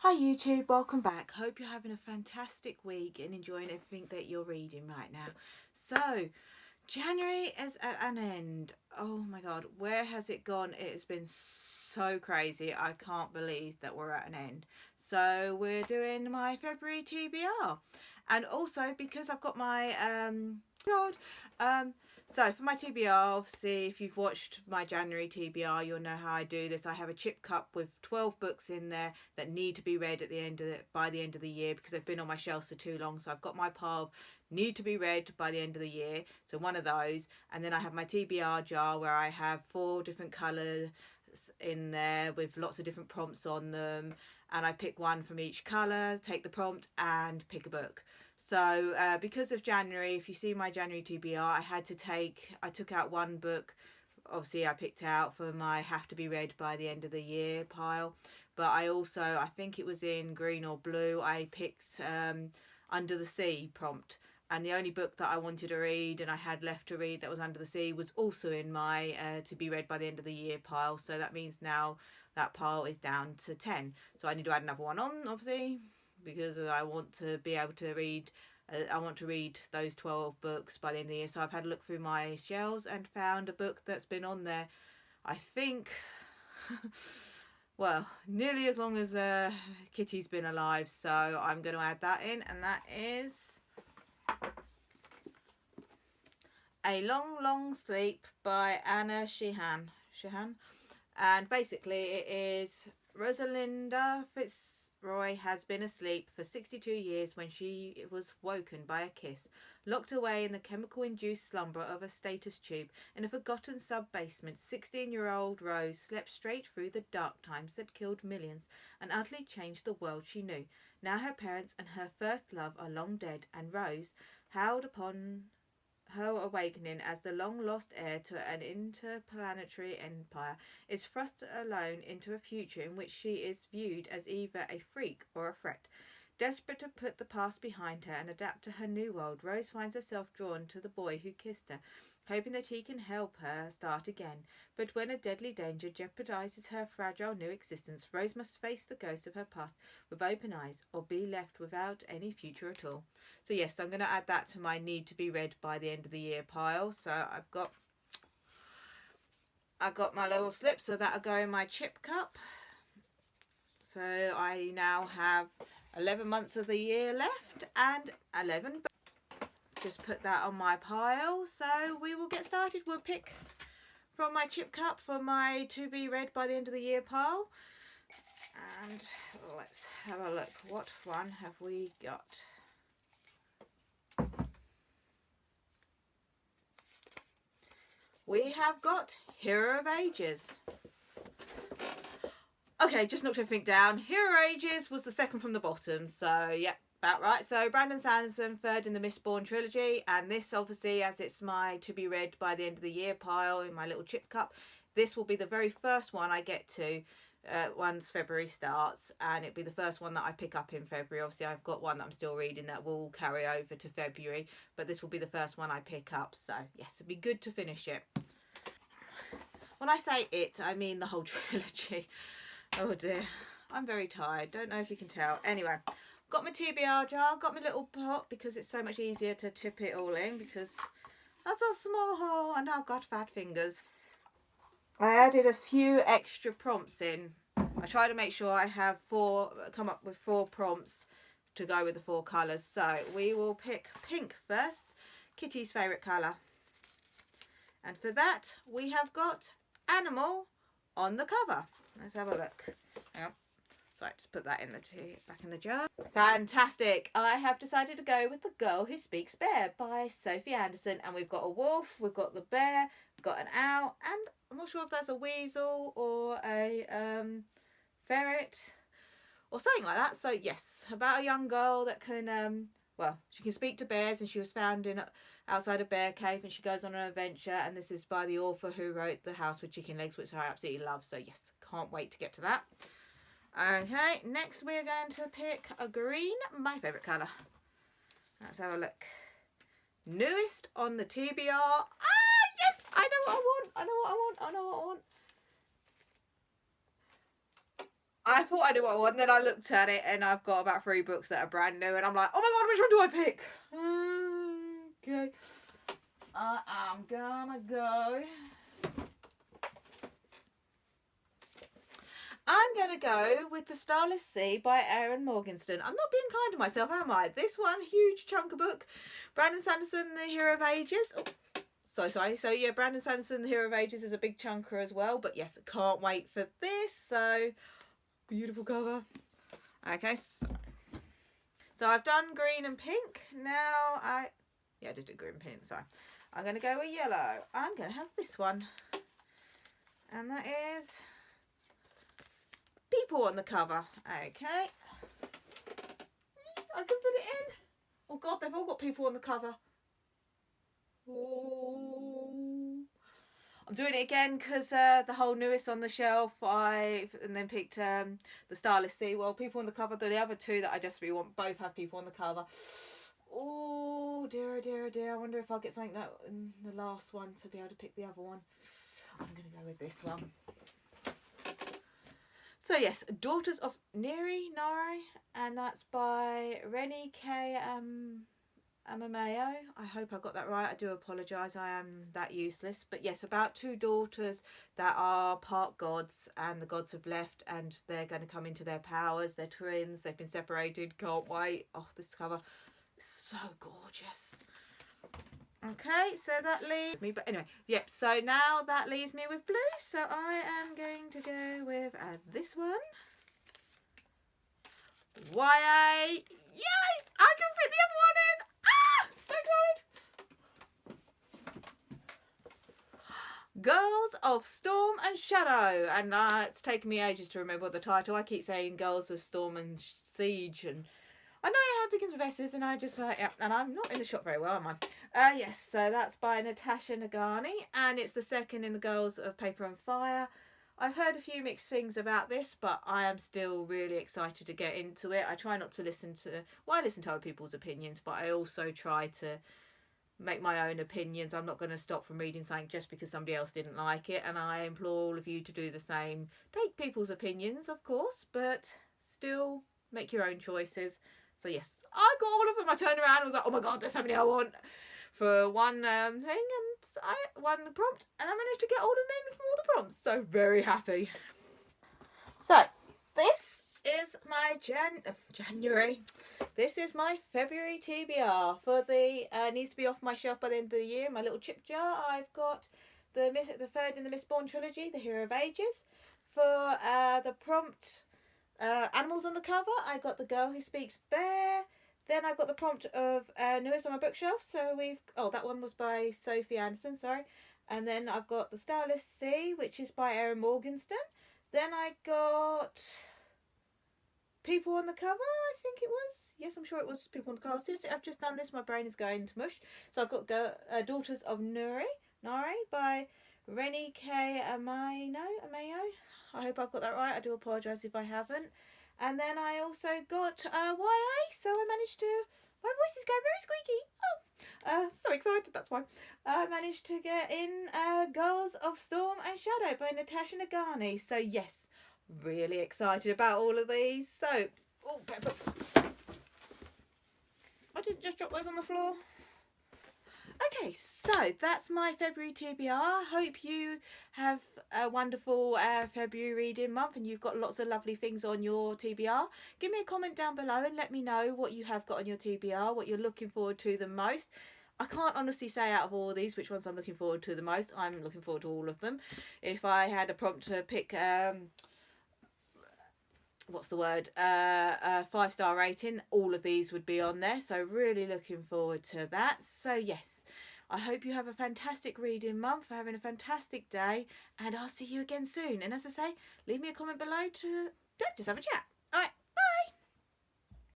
Hi YouTube, welcome back. Hope you're having a fantastic week and enjoying everything that you're reading right now. So, January is at an end. Oh my god, where has it gone? It has been so crazy. I can't believe that we're at an end. So, we're doing my February TBR. And also because I've got my so for my TBR, obviously, if you've watched my January TBR, you'll know how I do this. I have a chip cup with 12 books in there that need to be read at the end of by the end of the year because they've been on my shelves for too long. So I've got my pile need to be read by the end of the year. So one of those, and then I have my TBR jar where I have 4 different colours in there with lots of different prompts on them, and I pick one from each colour, take the prompt, and pick a book. So because of January, if you see my January TBR, I took out one book. Obviously, I picked out for my have to be read by the end of the year pile. But I think it was in green or blue, I picked Under the Sea prompt. And the only book that I wanted to read and I had left to read that was Under the Sea was also in my to be read by the end of the year pile. So that means now that pile is down to 10. So I need to add another one on, obviously, because I want to be able to read. I want to read those 12 books by the end of the year. So I've had a look through my shelves and found a book that's been on there, I think, well, nearly as long as Kitty's been alive. So I'm going to add that in, and that is A Long, Long Sleep by Anna Sheehan. And basically it is Rosalinda Fitzroy has been asleep for 62 years when she was woken by a kiss, locked away in the chemical-induced slumber of a status tube in a forgotten sub-basement. 16-year-old Rose slept straight through the dark times that killed millions and utterly changed the world she knew. Now her parents and her first love are long dead, and Rose, howled upon her awakening as the long-lost heir to an interplanetary empire, is thrust alone into a future in which she is viewed as either a freak or a threat. Desperate to put the past behind her and adapt to her new world, Rose finds herself drawn to the boy who kissed her, hoping that he can help her start again. But when a deadly danger jeopardizes her fragile new existence, Rose must face the ghosts of her past with open eyes or be left without any future at all. So yes, I'm going to add that to my need to be read by the end of the year pile. So I've got my little slips, so that'll go in my chip cup. So I now have 11 months of the year left and 11. Just put that on my pile. So we will get started. We'll pick from my chip cup for my to be read by the end of the year pile. And let's have a look. What one have we got? We have got Hero of Ages. Okay, just knocked everything down. Hero of Ages was the second from the bottom, so yeah, about right. So Brandon Sanderson, third in the Mistborn trilogy, and this obviously, as it's my to be read by the end of the year pile in my little chip cup, this will be the very first one I get to once February starts, and it'll be the first one that I pick up in February. Obviously I've got one that I'm still reading that will carry over to February, but this will be the first one I pick up, so yes, it'd be good to finish it. When I say it, I mean the whole trilogy. Oh dear, I'm very tired, don't know if you can tell. Anyway, got my TBR jar, got my little pot because it's so much easier to tip it all in because that's a small hole and I've got fat fingers. I added a few extra prompts in. I try to make sure I have come up with 4 prompts to go with the 4 colours. So we will pick pink first, Kitty's favourite colour. And for that we have got animal on the cover. Let's have a look. Hang on. Sorry, just put that in the back in the jar. Fantastic. I have decided to go with The Girl Who Speaks Bear by Sophie Anderson. And we've got a wolf, we've got the bear, we've got an owl, and I'm not sure if that's a weasel or a ferret or something like that. So yes, about a young girl that can, well, she can speak to bears, and she was found outside a bear cave, and she goes on an adventure, and this is by the author who wrote The House with Chicken Legs, which I absolutely love. So yes, can't wait to get to that. Okay, next we're going to pick a green, my favourite colour. Let's have a look. Newest on the TBR. Ah, yes, I know what I want. I thought I knew what I want, then I looked at it and I've got about 3 books that are brand new and I'm like, oh my god, which one do I pick? Okay. I'm gonna go. I'm going to go with The Starless Sea by Erin Morgenstern. I'm not being kind to myself, am I? This one, huge chunk of book. Brandon Sanderson, The Hero of Ages. Oh, so sorry. So yeah, Brandon Sanderson, The Hero of Ages is a big chunker as well. But yes, I can't wait for this. So, beautiful cover. Okay, so I've done green and pink. Now I did do green and pink. Sorry. I'm going to go with yellow. I'm going to have this one. And that is people on the cover. Okay. I can put it in. Oh god, they've all got people on the cover. Oh. I'm doing it again because the whole newest on the shelf and then picked the Starless Sea. Well, people on the cover, the other 2 that I desperately want both have people on the cover. Oh dear, dear, dear. I wonder if I'll get something that in the last one to be able to pick the other one. I'm going to go with this one. So yes, Daughters of Nari, and that's by Rennie K. Amameo. I hope I got that right. I do apologise. I am that useless. But yes, about 2 daughters that are part gods, and the gods have left, and they're going to come into their powers. They're twins. They've been separated. Can't wait. Oh, this cover is so gorgeous. Okay, so that leaves me, but anyway, yep, so now that leaves me with blue, so I am going to go with this one. YA, yay, I can fit the other one in, so excited. Girls of Storm and Shadow, and it's taken me ages to remember the title. I keep saying Girls of Storm and Siege, and I know it begins with S's, and I just yeah, and I'm not in the shop very well, am I? Yes, so that's by Natasha Nagani, and it's the second in the Girls of Paper and Fire. I've heard a few mixed things about this, but I am still really excited to get into it. I try not to listen to, well, I listen to other people's opinions, but I also try to make my own opinions. I'm not going to stop from reading something just because somebody else didn't like it, and I implore all of you to do the same. Take people's opinions, of course, but still make your own choices. So yes, I got all of them. I turned around and was like, oh my god, there's so many I want for one thing, and I won the prompt, and I managed to get all of them in from all the prompts. So very happy. So this is my January. This is my February TBR for the needs to be off my shelf by the end of the year. My little chip jar. I've got the third in the Mistborn trilogy, The Hero of Ages. For the prompt. Animals on the cover, I got The Girl Who Speaks Bear. Then I got the prompt of newest on my bookshelf. So that one was by Sophie Anderson, sorry. And then I've got The Starless Sea, which is by Erin Morgenstern. Then I got People on the Cover, I think it was. Yes, I'm sure it was People on the Cover. Seriously, I've just done this, my brain is going to mush. So I've got Daughters of Nari by Rennie K. Ameo. I hope I've got that right. I do apologise if I haven't. And then I also got YA, so I managed to... My voice is going very squeaky. Oh, so excited, that's why. I managed to get in Girls of Storm and Shadow by Natasha Nagani. So yes, really excited about all of these. So, oh, pepper. I didn't just drop those on the floor. Okay, so that's my February TBR. Hope you have a wonderful February reading month and you've got lots of lovely things on your TBR. Give me a comment down below and let me know what you have got on your TBR, what you're looking forward to the most. I can't honestly say out of all of these which ones I'm looking forward to the most. I'm looking forward to all of them. If I had a prompt to pick... what's the word, a 5-star rating, all of these would be on there, so really looking forward to that. So yes, I hope you have a fantastic reading month, having a fantastic day, and I'll see you again soon. And as I say, leave me a comment below to just have a chat. All right.